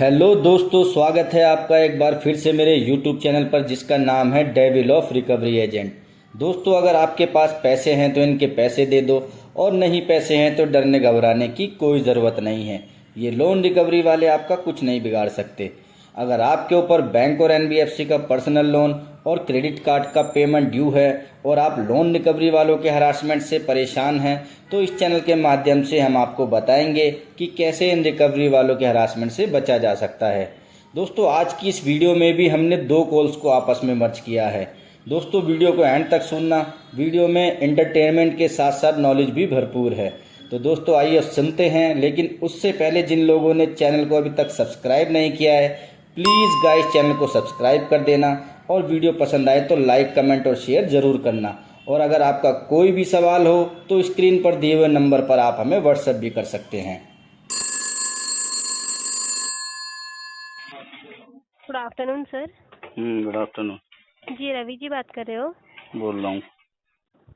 Hello दोस्तों, स्वागत है आपका एक बार फिर से मेरे यूट्यूब चैनल पर जिसका नाम है डेविल ऑफ रिकवरी एजेंट। दोस्तों, अगर आपके पास पैसे हैं तो इनके पैसे दे दो और नहीं पैसे हैं तो डरने घबराने की कोई ज़रूरत नहीं है। ये लोन रिकवरी वाले आपका कुछ नहीं बिगाड़ सकते। अगर आपके ऊपर बैंक और एनबीएफसी का पर्सनल लोन और क्रेडिट कार्ड का पेमेंट ड्यू है और आप लोन रिकवरी वालों के हरासमेंट से परेशान हैं तो इस चैनल के माध्यम से हम आपको बताएंगे कि कैसे इन रिकवरी वालों के हरासमेंट से बचा जा सकता है। दोस्तों, आज की इस वीडियो में भी हमने 2 कॉल्स को आपस में मर्ज किया है। दोस्तों, वीडियो को एंड तक सुनना। वीडियो में एंटरटेनमेंट के साथ साथ नॉलेज भी भरपूर है। तो दोस्तों, आइए सुनते हैं। लेकिन उससे पहले जिन लोगों ने चैनल को अभी तक सब्सक्राइब नहीं किया है, प्लीज़ गाइस चैनल को सब्सक्राइब कर देना और वीडियो पसंद आए तो लाइक, कमेंट और शेयर ज़रूर करना। और अगर आपका कोई भी सवाल हो तो स्क्रीन पर दिए हुए नंबर पर आप हमें व्हाट्सएप भी कर सकते हैं। Good afternoon sir. Good afternoon. जी रवि जी बात कर रहे हो? बोल रहा हूँ।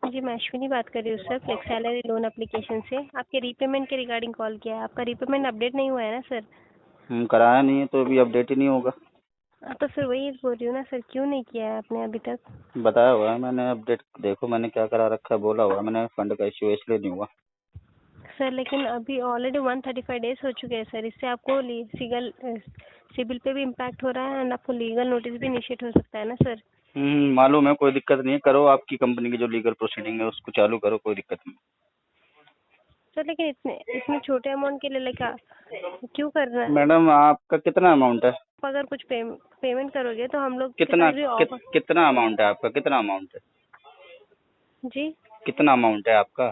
जी मैं अश्विनी बात कर रही हूँ sir, flex salary loan application से। आपके रीपेमेंट के रिगार्डिंग कॉल किया है। आपका रीपेमेंट अपडेट नहीं हुआ है ना सर? कराया नहीं है तो अभी अपडेट ही नहीं होगा। तो फिर वही बोल रही हूँ ना सर, क्यों नहीं किया है आपने अभी तक? बताया हुआ है मैंने, अपडेट देखो मैंने क्या करा रखा है, बोला हुआ है मैंने, फंड का इश्यू इसलिए नहीं हुआ। सर लेकिन अभी ऑलरेडी 135 डेज हो चुके हैं सर। इससे आपको सिबिल पे भी इम्पैक्ट हो रहा है एंड आपको लीगल नोटिस भी इनिशिएट हो सकता है ना सर। मालूम है, कोई दिक्कत नहीं है, करो आपकी कंपनी की जो लीगल प्रोसीडिंग है उसको चालू करो, कोई दिक्कत नहीं। सर लेकिन इतने छोटे अमाउंट के लिए क्यों कर रहे हैं? मैडम आपका कितना अमाउंट है? आप अगर कुछ पेमेंट करोगे तो हम लोग कितना अमाउंट है आपका? कितना अमाउंट है जी कितना अमाउंट है आपका?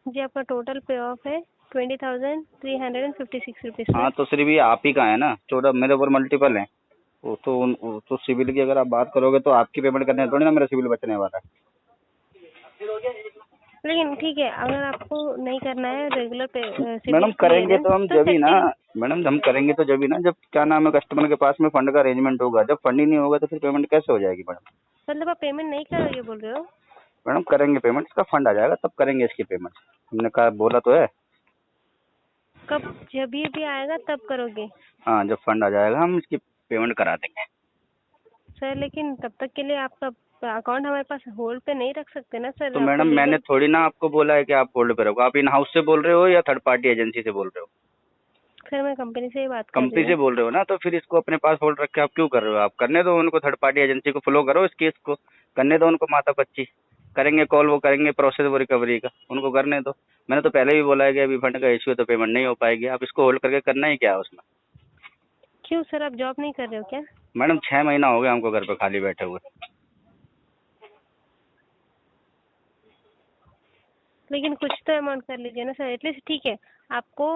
जी आपका टोटल पे ऑफ है 20,356 रुपीज़। हाँ तो सिर्फ ये आप ही का है ना, 14 मेरे ऊपर मल्टीपल है। वो तो सिविल की अगर आप बात करोगे तो आपकी पेमेंट करने थोड़ी ना मेरा सिविल बचने वाला है। लेकिन ठीक है, अगर आपको नहीं करना है रेगुलर मैडम करेंगे तो हम जब ही ना, मैडम हम करेंगे तो जब ही ना, जब क्या नाम है कस्टमर के पास में फंड का अरेंजमेंट होगा। जब फंड ही नहीं होगा तो फिर पेमेंट कैसे हो जाएगी मैडम? मतलब आप पेमेंट नहीं करोगे बोल रहे हो? मैडम करेंगे पेमेंट, इसका फंड आ जाएगा तब करेंगे इसकी पेमेंट। हमने कहा, बोला तो है। कब? जब भी आएगा तब करोगे? हाँ, जब फंड आ जाएगा हम इसकी पेमेंट करा देंगे। सर लेकिन तब तक के लिए आपका अकाउंट हमारे पास होल्ड पे नहीं रख सकते ना सर। तो मैडम मैंने थोड़ी ना आपको बोला है कि आप होल्ड पे रखो। आप इन हाउस से बोल रहे हो या थर्ड पार्टी एजेंसी से बोल रहे हो? सर मैं कंपनी से ही बात कर रही कंपनी हूँ। से बोल रहे हो ना, तो फिर इसको अपने पास होल्ड रख के आप क्यों कर रहे हो? आप करने दो उनको, थर्ड पार्टी एजेंसी को फ्लो करो इस केस को, करने दो उनको माथा पच्ची। करेंगे कॉल, वो करेंगे प्रोसेस वो रिकवरी का, उनको करने दो। मैंने तो पहले भी बोला है कि अभी फंड का इश्यू है तो पेमेंट नहीं हो पाएगी। आप इसको होल्ड करके करना ही क्या है उसमें? क्यों सर, आप जॉब नहीं कर रहे हो क्या? मैडम 6 महीना हो गया हमको घर पे खाली बैठे हुए। लेकिन कुछ तो अमाउंट कर लीजिए ना सर एटलीस्ट। ठीक है, आपको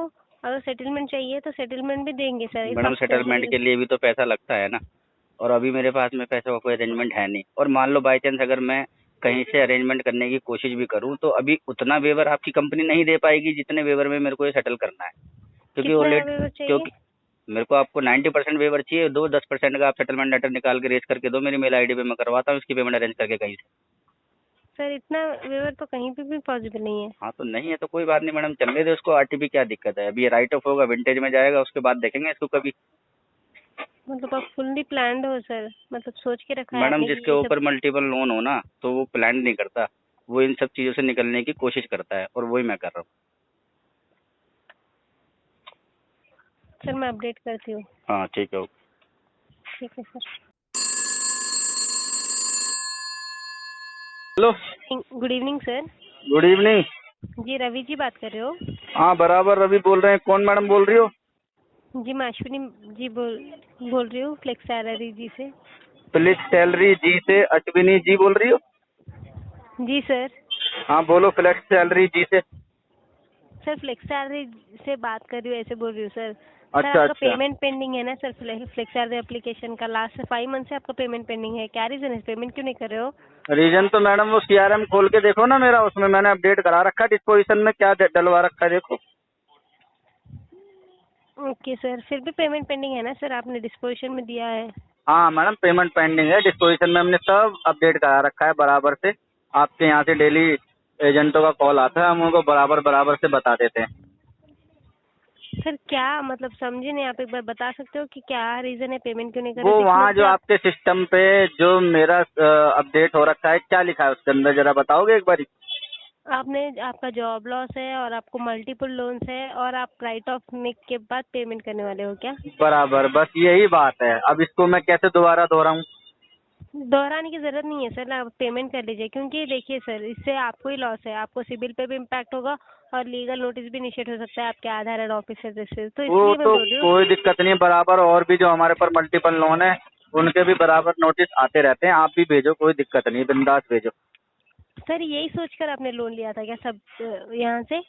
अगर सेटलमेंट चाहिए तो सेटलमेंट भी देंगे सर। मैडम सेटलमेंट के लिए भी तो पैसा लगता है ना, और अभी मेरे पास में पैसे का कोई अरेंजमेंट है नहीं। और मान लो बाई चांस अगर मैं कहीं से अरेंजमेंट करने की कोशिश भी करूं तो अभी उतना वेवर आपकी कंपनी नहीं दे पाएगी जितने वेवर में मेरे को ये सेटल करना है। क्योंकि कितना चाहिए? क्योंकि मेरे को आपको 90% वेवर चाहिए, दो 10% का आप सेटलमेंट लेटर निकाल के रेज करके दो मेरी मेल आईडी पे, मैं करवाता हूँ इसकी पेमेंट अरेंज करके कहीं से। सर इतना वेवर तो कहीं पे भी पॉसिबल नहीं है। हाँ तो नहीं है तो कोई बात नहीं मैडम, चलने दे उसको। आरटीपी क्या दिक्कत है? अभी ये राइट ऑफ होगा, विंटेज में जाएगा, उसके बाद देखेंगे इसको कभी। मतलब आप फुल्ली प्लान्ड हो सर? मतलब सोच के रखा है मैडम आपने कि जिसके ये ऊपर मल्टीपल लोन हो ना तो वो प्लान नहीं करता, वो इन सब चीज़ों से निकलने की कोशिश करता है, और वही मैं कर रहा हूँ। सर मैं अपडेट करती हूँ। हाँ ठीक है, ओके। ठीक है sir. Hello, good evening sir. Good evening. जी रवि जी बात कर रहे हो? हाँ बराबर रवि बोल रहे हैं। कौन मैडम बोल रही हो? जी मैं अश्विनी जी बोल रही हूँ, फ्लेक्स सैलरी जी से। पुलिस सैलरी जी से अश्विनी जी बोल रही हो? जी सर। हाँ बोलो, फ्लेक्स सैलरी जी से। सर फ्लेक्स सैलरी से बात कर रही हूँ, ऐसे बोल रही हूँ सर। सर अच्छा आपका अच्छा। पेमेंट पेंडिंग है ना सर? फ्लेक्स सैलरी एप्लीकेशन का लास्ट 5 मंथ से आपका पेमेंट पेंडिंग है। क्या रीजन है, पेमेंट क्यों नहीं कर रहे हो? रीजन तो मैडम वो सीआरएम खोल के देखो ना मेरा, उसमें मैंने अपडेट करा रखा है, डिस्पोजिशन में क्या डलवा रखा है देखो। ओके सर, फिर भी पेमेंट पेंडिंग है ना सर? आपने डिस्पोजिशन में दिया है। हाँ मैडम पेमेंट पेंडिंग है, डिस्पोजिशन में हमने सब अपडेट करा रखा है बराबर से। आपके यहाँ से डेली एजेंटों का कॉल आता है, हम उनको बराबर बराबर से बता देते हैं। सर क्या मतलब समझे नहीं, आप एक बार बता सकते हो कि क्या रीजन है, पेमेंट क्यों नहीं कर वो रहे? 6 वहाँ मंथ जो से आप आपके सिस्टम पे जो मेरा अपडेट हो रखा है, क्या लिखा है उसके अंदर, जरा बताओगे एक बार? आपने आपका जॉब लॉस है और आपको मल्टीपल लोन्स है और आप राइट ऑफ के बाद पेमेंट करने वाले हो क्या? बराबर, बस यही बात है। अब इसको मैं कैसे दोबारा दोहराऊं? दोहराने की जरूरत नहीं है सर, आप पेमेंट कर लीजिए, क्योंकि देखिए सर इससे आपको ही लॉस है, आपको सिबिल पे भी इम्पैक्ट होगा और लीगल नोटिस भी इनिशिएट हो सकता है आपके आधार एंड ऑफिसर से, तो वो इसलिए मैं तो बोल रही हूँ। कोई दिक्कत नहीं, बराबर और भी जो हमारे पर मल्टीपल लोन है उनके भी बराबर नोटिस आते रहते हैं। आप भी भेजो, कोई दिक्कत नहीं, बिंदास भेजो। सर यही सोचकर आपने लोन लिया था क्या सब यहाँ से?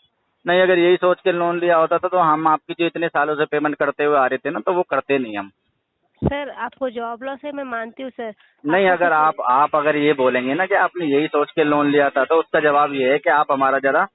नहीं, अगर यही सोच के लोन लिया होता था तो हम आपकी जो इतने सालों से पेमेंट करते हुए आ रहे थे ना, तो वो करते नहीं हम। सर आपको जॉब लॉस है, मैं मानती हूँ सर। नहीं, आपको अगर कुछ आप अगर ये बोलेंगे ना कि आपने यही सोच के लोन लिया था, तो उसका जवाब ये है कि आप हमारा जरा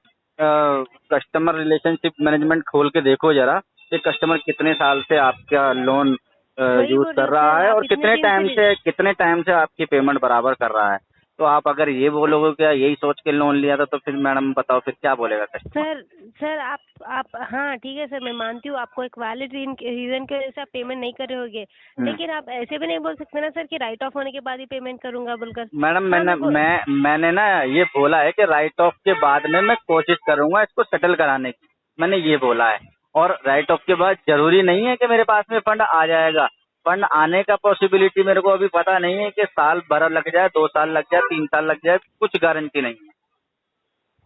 कस्टमर रिलेशनशिप मैनेजमेंट खोल के देखो जरा, कि कस्टमर कितने साल से आपका लोन वही यूज बोल रही कर हूँ रहा सर, है और आप इतने दिन से कितने टाइम से आपकी पेमेंट बराबर कर रहा है। तो आप अगर ये बोलोगे कि यही सोच के लोन लिया था, तो फिर मैडम बताओ फिर क्या बोलेगा कस्टमर? सर सर आप हाँ ठीक है सर, मैं मानती हूँ आपको एक वैलिड रीजन की वजह से आप पेमेंट नहीं कर रहे होगे, लेकिन आप ऐसे भी नहीं बोल सकते ना सर कि राइट ऑफ होने के बाद ही पेमेंट करूंगा बोलकर। मैडम, हाँ मेरे को मैंने ना ये बोला है कि राइट ऑफ के बाद में मैं कोशिश करूंगा इसको सेटल कराने की, मैंने ये बोला है। और राइट ऑफ के बाद जरूरी नहीं है कि मेरे पास में फंड आ जाएगा। फंड आने का पॉसिबिलिटी मेरे को अभी पता नहीं है कि साल भर लग जाए, 2 साल लग जाए, 3 साल लग जाए, कुछ गारंटी नहीं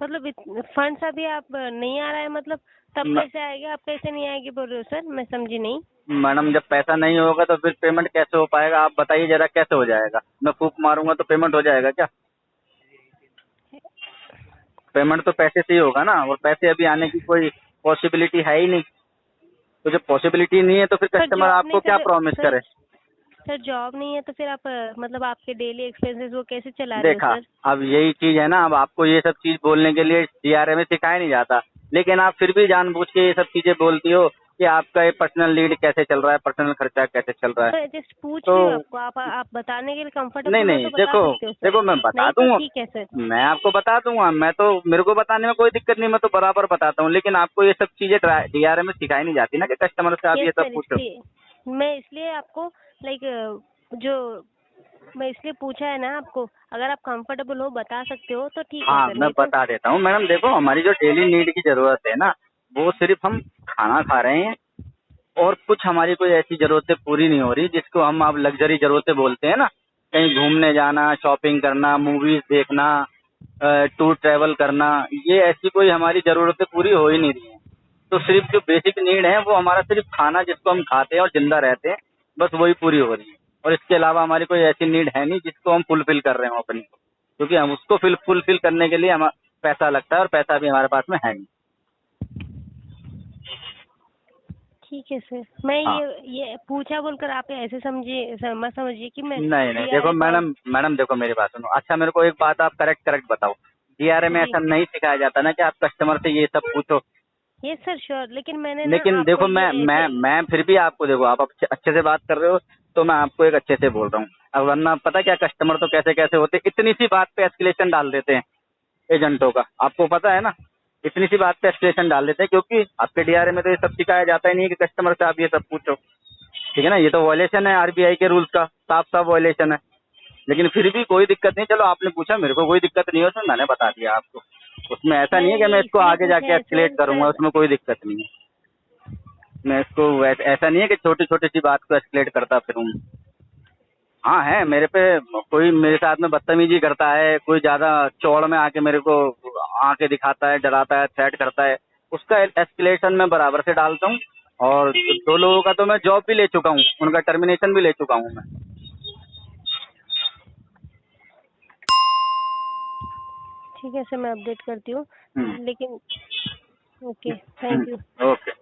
मतलब फंड्स अभी आप नहीं आ रहा है मतलब, तब है। कैसे आएगा, आप कैसे नहीं आएगी बोल रहे हो सर, मैं समझी नहीं। मैडम, जब पैसा नहीं होगा तो फिर पेमेंट कैसे हो पाएगा? आप बताइए जरा, कैसे हो जाएगा? मैं फूंक मारूंगा तो पेमेंट हो जाएगा क्या? पेमेंट तो पैसे से ही होगा ना, और पैसे अभी आने की कोई पॉसिबिलिटी है ही नहीं। तो जब पॉसिबिलिटी नहीं है तो फिर सर कस्टमर जॉब नहीं आपको क्या कर प्रॉमिस सर करे? सर जॉब नहीं है तो फिर आप मतलब आपके डेली एक्सपेंसेस वो कैसे चला रहे हो देखा, सर? अब यही चीज है ना, अब आपको ये सब चीज बोलने के लिए डीआरए में सिखाया नहीं जाता, लेकिन आप फिर भी जानबूझ के ये सब चीजें बोलती हो कि आपका ये पर्सनल नीड कैसे चल रहा है, पर्सनल खर्चा कैसे चल रहा है। सर जस्ट पूछ तो रही हूँ आपको, आप बताने के लिए नहीं कंफर्टेबल हो नहीं, तो बता देखो सकते हो सर, देखो, मैं बता नहीं तो दूंगा, ठीक है सर। मैं आपको बता दूंगा, मैं तो, मेरे को बताने में कोई दिक्कत नहीं, मैं तो बराबर बताता हूँ, लेकिन आपको ये सब चीजें डीआरए में सिखाई नहीं जाती ना कि कस्टमर से आप यस ये सब सर, पूछो। इसलिए मैं इसलिए आपको लाइक जो मैं इसलिए पूछा है ना आपको, अगर आप कंफर्टेबल हो बता सकते हो तो ठीक है हाँ, सर, मैं नहीं तो बता देता हूँ मैडम। देखो, हमारी जो डेली नीड की जरूरत है ना, वो सिर्फ हम खाना खा रहे हैं, और कुछ हमारी कोई ऐसी जरूरतें पूरी नहीं हो रही जिसको हम आप लग्जरी जरूरतें बोलते हैं ना। कहीं घूमने जाना, शॉपिंग करना, मूवीज देखना, टूर ट्रैवल करना, ये ऐसी कोई हमारी जरूरतें पूरी हो ही नहीं रही हैं। तो सिर्फ जो बेसिक नीड है वो हमारा सिर्फ खाना, जिसको हम खाते हैं और जिंदा रहते हैं, बस वही पूरी हो रही है। और इसके अलावा हमारी कोई ऐसी नीड है नहीं जिसको हम फुलफिल कर रहे हो अपनी, क्योंकि हम उसको फुलफिल करने के लिए हम पैसा लगता है, और पैसा भी हमारे पास में है नहीं। ठीक है सर। मैं हाँ, ये पूछा बोलकर आप ऐसे मत समझिए कि मैं नहीं नहीं, देखो डीआरए कॉल। मैडम देखो, मेरी बात सुनो। अच्छा, मेरे को एक बात आप करेक्ट बताओ, डीआरए में जी ऐसा नहीं सिखाया जाता ना कि आप कस्टमर से ये सब पूछो। यस सर श्योर, लेकिन मैंने ना लेकिन आपको देखो, ये ऐसे मैं फिर भी आपको, देखो, आप अच्छे से बात कर रहे हो, तो मैं आपको एक अच्छे से बोल रहा हूँ। अब वरना पता क्या, कस्टमर तो कैसे कैसे होते, इतनी सी बात पे एस्केलेशन डाल देते हैं एजेंटों का, आपको पता है ना। इतनी सी बात पे एस्केलेशन डाल देते हैं, क्योंकि आपके डीआरए में तो ये सब सिखाया जाता ही नहीं है कि कस्टमर से आप ये सब पूछो। ठीक है ना, ये तो वायलेशन है आरबीआई के रूल्स का, साफ साफ वायलेशन है। लेकिन फिर भी कोई दिक्कत नहीं, चलो आपने पूछा, मेरे को कोई दिक्कत नहीं है उसमें, मैंने बता दिया आपको। उसमें ऐसा नहीं है मैंने कि मैं ये इसको इसलिए आगे पूछा जाके है एस्केलेट करूंगा, सर। उसमें कोई दिक्कत नहीं है। मैं इसको ऐसा नहीं है कि छोटी छोटी सी बात को एस्केलेट करता फिरूं। हाँ, है मेरे पे, कोई मेरे साथ में बदतमीजी करता है, कोई ज्यादा चौड़ में आके मेरे को आके दिखाता है, डराता है, थ्रेट करता है, उसका एस्केलेशन मैं बराबर से डालता हूँ। और 2 लोगों का तो मैं जॉब भी ले चुका हूँ, उनका टर्मिनेशन भी ले चुका हूँ मैं। ठीक है सर, मैं अपडेट करती हूँ, हम्म, लेकिन ओके, थैंक यू। ओके।